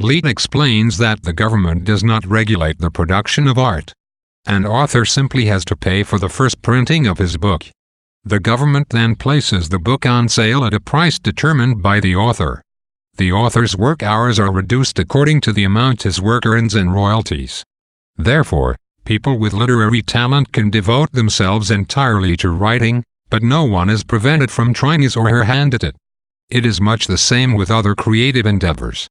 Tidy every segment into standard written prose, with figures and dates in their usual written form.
Leet explains that the government does not regulate the production of art. An author simply has to pay for the first printing of his book. The government then places the book on sale at a price determined by the author. The author's work hours are reduced according to the amount his work earns in royalties. Therefore, people with literary talent can devote themselves entirely to writing, but no one is prevented from trying his or her hand at it. It is much the same with other creative endeavors.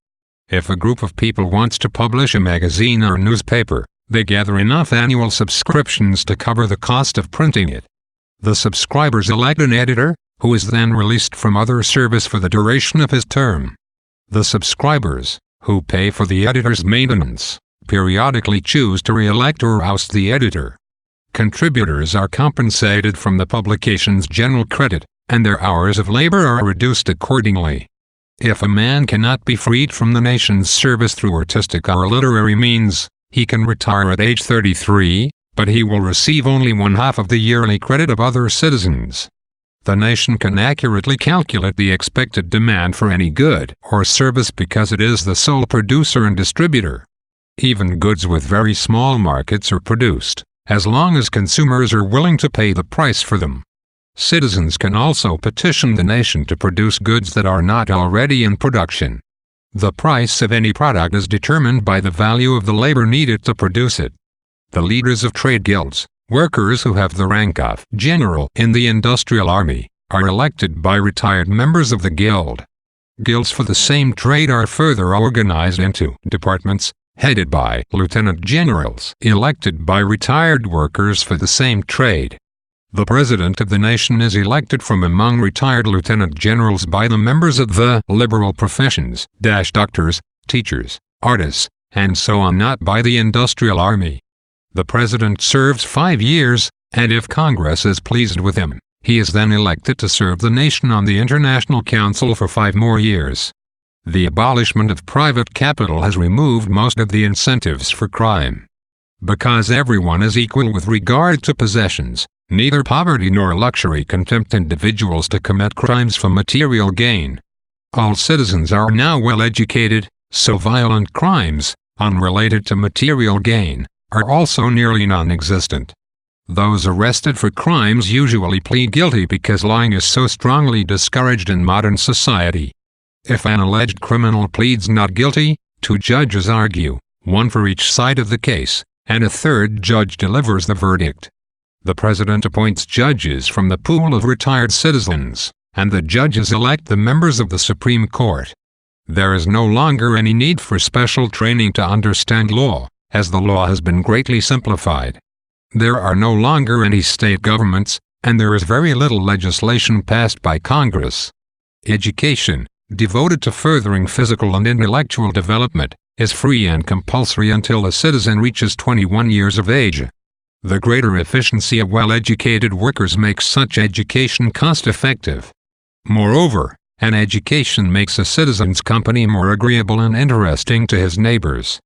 If a group of people wants to publish a magazine or newspaper, they gather enough annual subscriptions to cover the cost of printing it. The subscribers elect an editor, who is then released from other service for the duration of his term. The subscribers, who pay for the editor's maintenance, periodically choose to re-elect or oust the editor. Contributors are compensated from the publication's general credit, and their hours of labor are reduced accordingly. If a man cannot be freed from the nation's service through artistic or literary means, he can retire at age 33, but he will receive only 1/2 of the yearly credit of other citizens. The nation can accurately calculate the expected demand for any good or service because it is the sole producer and distributor. Even goods with very small markets are produced, as long as consumers are willing to pay the price for them. Citizens can also petition the nation to produce goods that are not already in production. The price of any product is determined by the value of the labor needed to produce it. The leaders of trade guilds, workers who have the rank of general in the industrial army, are elected by retired members of the guild. Guilds for the same trade are further organized into departments, headed by lieutenant generals elected by retired workers for the same trade. The president of the nation is elected from among retired lieutenant generals by the members of the liberal professions, doctors, teachers, artists, and so on, not by the industrial army. The president serves 5 years, and if Congress is pleased with him, he is then elected to serve the nation on the International Council for 5 more years. The abolishment of private capital has removed most of the incentives for crime. Because everyone is equal with regard to possessions, neither poverty nor luxury can tempt individuals to commit crimes for material gain. All citizens are now well educated, so violent crimes, unrelated to material gain, are also nearly non-existent. Those arrested for crimes usually plead guilty because lying is so strongly discouraged in modern society. If an alleged criminal pleads not guilty, 2 judges argue, one for each side of the case, and a 3rd judge delivers the verdict. The president appoints judges from the pool of retired citizens, and the judges elect the members of the Supreme Court. There is no longer any need for special training to understand law, as the law has been greatly simplified. There are no longer any state governments, and there is very little legislation passed by Congress. Education, devoted to furthering physical and intellectual development, is free and compulsory until a citizen reaches 21 years of age. The greater efficiency of well-educated workers makes such education cost-effective. Moreover, an education makes a citizen's company more agreeable and interesting to his neighbors.